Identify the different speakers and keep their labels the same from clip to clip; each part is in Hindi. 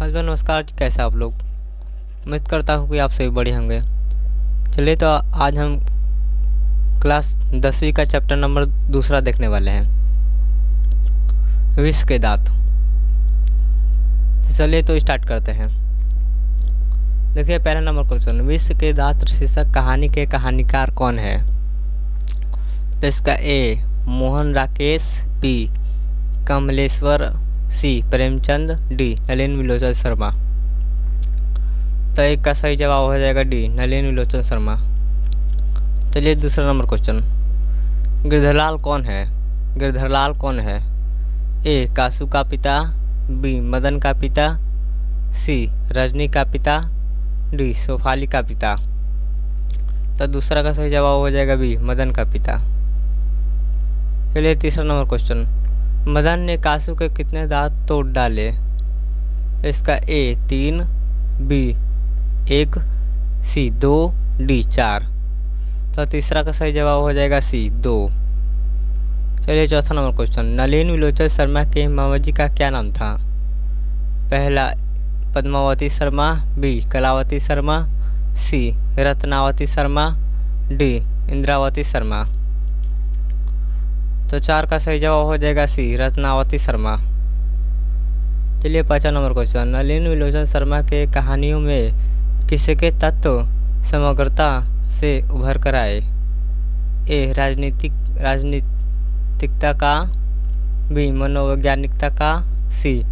Speaker 1: हेलो नमस्कार जी, कैसे आप लोग। उम्मीद करता हूँ कि आप सभी बढ़िया होंगे। चलिए तो आज हम क्लास 10वीं का चैप्टर नंबर 2 देखने वाले हैं, विष के दांत। तो चलिए तो स्टार्ट करते हैं। देखिए पहला नंबर क्वेश्चन, विष के दांत शीर्षक कहानी के कहानीकार कौन है। तो इसका ए मोहन राकेश, बी कमलेश्वर, सी प्रेमचंद, डी नलिन विलोचन शर्मा। तो एक का सही जवाब हो जाएगा डी नलिन विलोचन शर्मा। चलिए दूसरा नंबर क्वेश्चन, गिरधरलाल कौन है। गिरधरलाल कौन है। ए कासू का पिता, बी मदन का पिता, सी रजनी का पिता, डी सोफाली का पिता। तो दूसरा का सही जवाब हो जाएगा बी मदन का पिता। चलिए तीसरा नंबर क्वेश्चन, मदन ने कासू के कितने दांत तोड़ डाले। इसका ए 3, बी 1, सी 2, डी 4। तो तीसरा का सही जवाब हो जाएगा सी 2। चलिए चौथा नंबर क्वेश्चन, नलिन विलोचन शर्मा के मामाजी का क्या नाम था। पहला पद्मावती शर्मा, बी कलावती शर्मा, सी रत्नावती शर्मा, डी इंद्रावती शर्मा। तो 4 का सही जवाब हो जाएगा सी रत्नावती शर्मा। चलिए पांचवा नंबर क्वेश्चन, नलिन विलोचन शर्मा के कहानियों में किसके तत्व समग्रता से उभर कर आए। ए राजनीतिकता का, बी मनोवैज्ञानिकता का, सी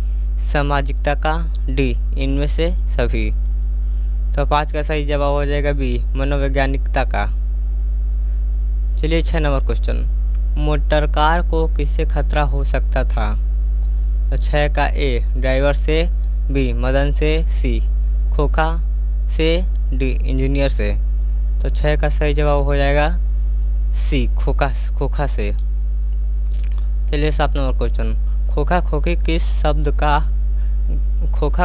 Speaker 1: सामाजिकता का, डी इनमें से सभी। तो 5 का सही जवाब हो जाएगा बी मनोवैज्ञानिकता का। चलिए 6 नंबर क्वेश्चन, मोटर कार को किससे खतरा हो सकता था। तो 6 का ए ड्राइवर से, बी मदन से, सी खोखा से, डी इंजीनियर से। तो 6 का सही जवाब हो जाएगा सी खोखा से। चलिए 7 नंबर क्वेश्चन, खोखा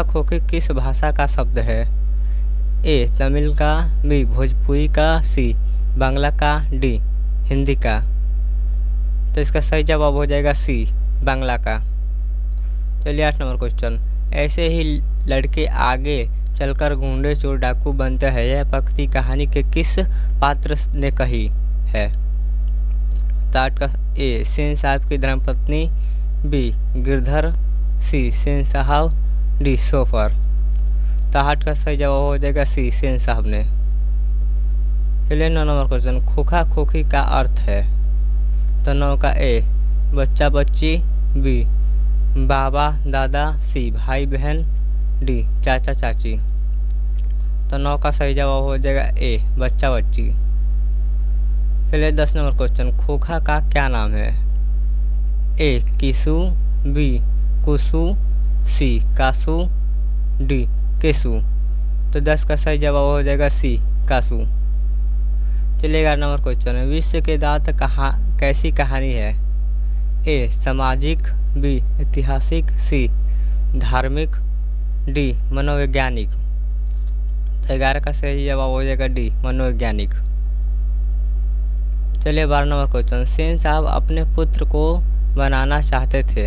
Speaker 1: खोखी किस भाषा का शब्द है। ए तमिल का, बी भोजपुरी का, सी बांग्ला का, डी हिंदी का। तो इसका सही जवाब हो जाएगा सी बांग्ला का। चलिए 8 नंबर क्वेश्चन, ऐसे ही लड़के आगे चलकर गुंडे चोर डाकू बनते हैं, यह पंक्ति कहानी के किस पात्र ने कही है। तो 8 का ए सेन साहब की धर्मपत्नी, बी गिरधर, सी सेन साहब, डी सोफर। तो 8 का सही जवाब हो जाएगा सी सेन साहब ने। चलिए 9 नंबर क्वेश्चन, खोखा खोखी का अर्थ है। तो 9 का ए बच्चा बच्ची, बी बाबा दादा, सी भाई बहन, डी चाचा चाची। तो 9 का सही जवाब हो जाएगा ए बच्चा बच्ची। चलिए 10 नंबर क्वेश्चन, खोखा का क्या नाम है। ए किसु, बी कुसु, सी कासु, डी केसु। तो 10 का सही जवाब हो जाएगा सी कासु। चलिए 11 नंबर क्वेश्चन, विश्व के दांत कैसी कहानी है। ए सामाजिक, बी ऐतिहासिक, सी धार्मिक, डी मनोवैज्ञानिक। तो 11 का सही जवाब हो जाएगा डी मनोवैज्ञानिक। चलिए 12 नंबर क्वेश्चन, सेन साहब अपने पुत्र को बनाना चाहते थे।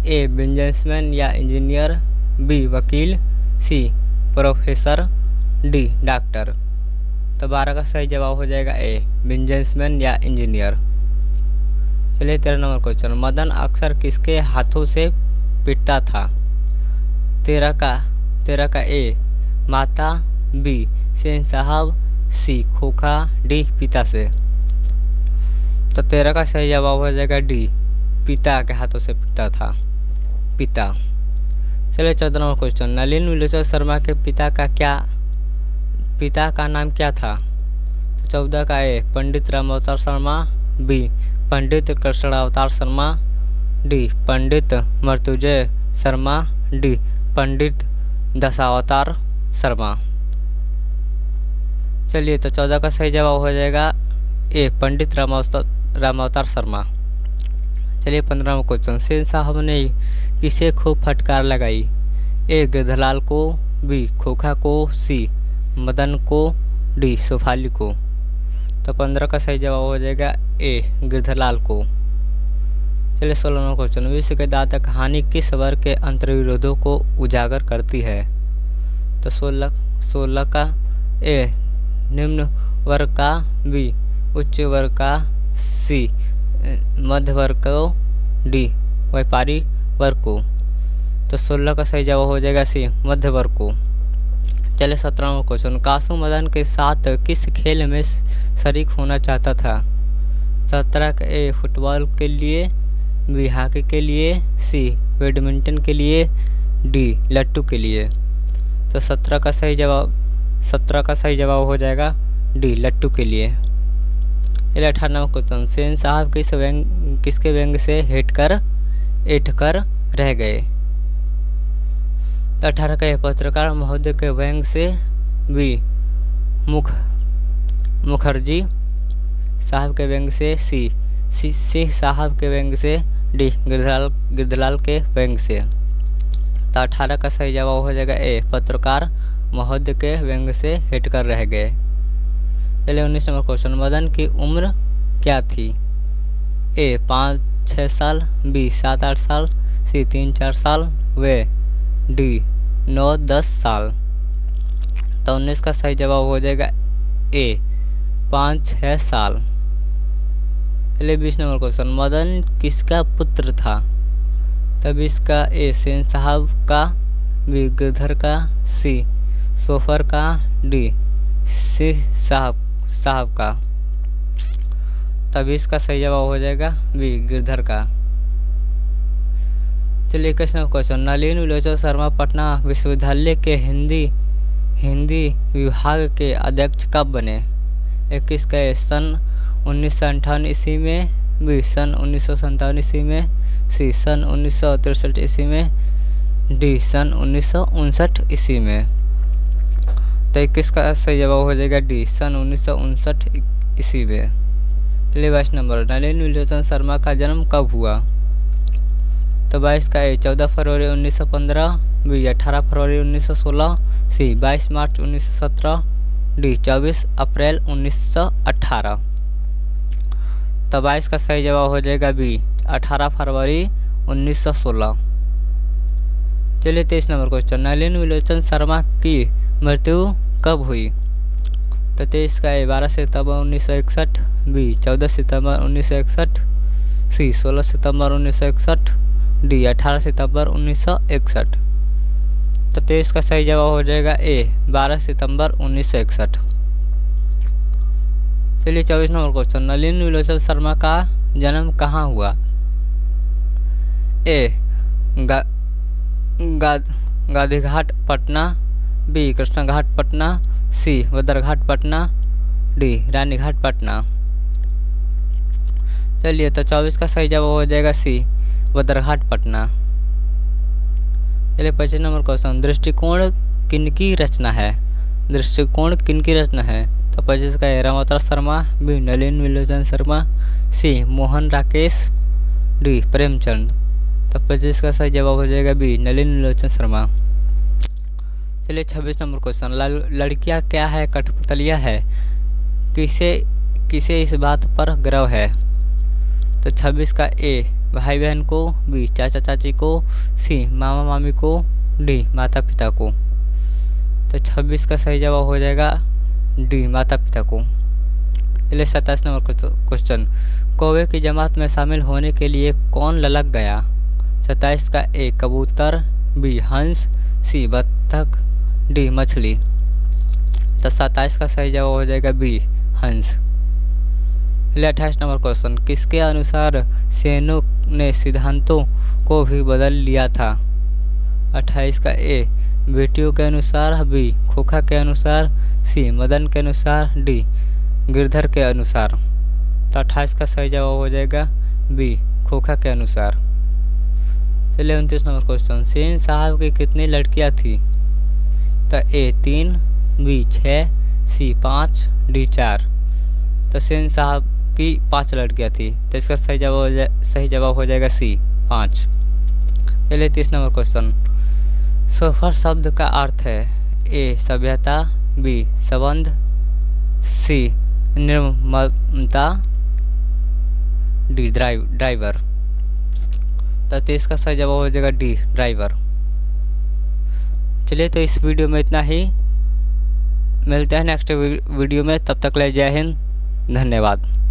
Speaker 1: ए बिजनेसमैन या इंजीनियर, बी वकील, सी प्रोफेसर, डी डॉक्टर। तो 12 का सही जवाब हो जाएगा ए बिजनेसमैन या इंजीनियर। चलिए 13 नंबर क्वेश्चन, मदन अक्सर किसके हाथों से पीटता था। 13 का ए माता, बी सेन साहब, सी खोखा, डी पिता से। तो 13 का सही जवाब हो जाएगा डी पिता के हाथों से पीटता था, पिता। चलिए 14 नंबर क्वेश्चन, नलिन विलोचन शर्मा के पिता का नाम क्या था। 14 का ए पंडित रामावतार शर्मा, बी पंडित कृष्णावतार शर्मा, डी पंडित मर्त्युंजय शर्मा, डी पंडित दशावतार शर्मा। चलिए तो 14 का सही जवाब हो जाएगा ए पंडित रामावतार शर्मा। चलिए 15 क्वेश्चन, सेन साहब ने किसे खूब फटकार लगाई। ए गिरधरलाल को, बी खोखा को, सी मदन को, डी सोफाली को। तो 15 का सही जवाब हो जाएगा ए गिरधरलाल को। चलिए 16 नंबर क्वेश्चन, विश्व के दाता कहानी किस वर्ग के अंतर्विरोधों को उजागर करती है? तो 16 का ए निम्न वर्ग का, बी उच्च वर्ग का, सी मध्य वर्ग को, डी व्यापारी वर्ग को। तो 16 का सही जवाब हो जाएगा सी मध्य वर्ग को। चलिए 17वां क्वेश्चन, कासू मदन के साथ किस खेल में शरीक होना चाहता था? 17 का ए फुटबॉल के लिए, बी हॉकी के लिए, सी बैडमिंटन के लिए, डी लट्टू के लिए। तो 17 का सही जवाब हो जाएगा डी लट्टू के लिए। चलिए 18वां क्वेश्चन, सेन साहब किसके व्यंग से हेट कर रह गए? तो 18 का पत्रकार महोदय के व्यंग से, बी मुखर्जी साहब के व्यंग से, सी सिंह साहब के व्यंग से, डी गिरधलाल के व्यंग से। तो 18 का सही जवाब हो जाएगा ए पत्रकार महोदय के व्यंग से हेट कर रह गए। चलिए 19 नंबर क्वेश्चन, मदन की उम्र क्या थी? ए 5-6 साल, बी 7-8 साल, सी 3-4 साल, व डी 9-10 साल। तो 19 का सही जवाब हो जाएगा ए 5-6 साल। चलिए 20 नंबर क्वेश्चन, मदन किसका पुत्र था? तब इसका ए सेन साहब का, बी गिरधर का, सी सोफर का, डी सिंह साहब का। तब इसका सही जवाब हो जाएगा बी गिरधर का। चलिए 21 नंबर क्वेश्चन, नलिनी विलोचन शर्मा पटना विश्वविद्यालय के हिंदी विभाग के अध्यक्ष कब बने? 21 का सन 1958 ईस्वी में, बी सन 1957 ईस्वी में, सी सन 1963 ईस्वी में, डी सन 1959 ईस्वी में। तो 21 का सही जवाब हो जाएगा डी सन 1959 ईस्वी में। चलिए 22 नंबर, नलिनी विलोचन शर्मा का जन्म कब हुआ? तो 22 का ए 14 फरवरी 1915, बी 18 फरवरी 1916, सी 22 मार्च 1917, डी 24 अप्रैल 1918। तो 22 का सही जवाब हो जाएगा बी 18 फरवरी 1916। चलिए 23 नंबर क्वेश्चन, नलिनी विलोचन शर्मा की मृत्यु कब हुई? तो 23 का ए 12 सितंबर 1961, बी 14 सितंबर 1961, सी 16 सितंबर 1961, डी 18 सितंबर 1961। तो 23 का सही जवाब हो जाएगा ए 12 सितंबर 1961। चलिए 24 नंबर क्वेश्चन, नलिनी विलोचन शर्मा का जन्म कहाँ हुआ? ए गांधीघाट पटना, बी कृष्णघाट पटना, सी बदरघाट पटना, डी रानीघाट पटना। चलिए तो 24 का सही जवाब हो जाएगा सी बदरघाट पटना। चलिए 25 नंबर क्वेश्चन, दृष्टिकोण किनकी रचना है? दृष्टिकोण किनकी रचना है? तो 25 का रामावतार शर्मा, बी नलिनी विलोचन शर्मा, सी मोहन राकेश, डी प्रेमचंद। तो 25 का सही जवाब हो जाएगा बी नलिनी विलोचन शर्मा। चलिए 26 नंबर क्वेश्चन, लड़कियां क्या है कठपुतलियां है, किसे इस बात पर गर्व है? तो 26 का ए भाई बहन को, बी चाचा चाची को, सी मामा मामी को, डी माता पिता को। तो 26 का सही जवाब हो जाएगा डी माता पिता को। चलिए 27 नंबर क्वेश्चन, कौवे की जमात में शामिल होने के लिए कौन ललक गया? 27 का ए कबूतर, बी हंस, सी बत्तख, डी मछली। तो 27 का सही जवाब हो जाएगा बी हंस। 28 नंबर क्वेश्चन, किसके अनुसार सेनों ने सिद्धांतों को भी बदल लिया था? 28 का ए बेटियों के अनुसार, बी खोखा के अनुसार, सी मदन के अनुसार, डी गिरधर के अनुसार। तो 28 का सही जवाब हो जाएगा बी खोखा के अनुसार। चलिए 29 नंबर क्वेश्चन, सेन साहब की कितनी लड़कियां थी? तो ए 3, बी 6, सी 5, डी 4। तो सेन साहब की 5 लड़कियां थी, तो इसका सही जवाब हो जाएगा सी 5। चलिए 30 नंबर क्वेश्चन, सोफर शब्द का अर्थ है? ए सभ्यता, बी संबंध, सी निर्ममता, डी ड्राइवर। तो इसका सही जवाब हो जाएगा डी, ड्राइवर। चलिए, तो इस वीडियो में इतना ही। मिलते हैं नेक्स्ट वीडियो में, तब तक ले जय हिंद, धन्यवाद।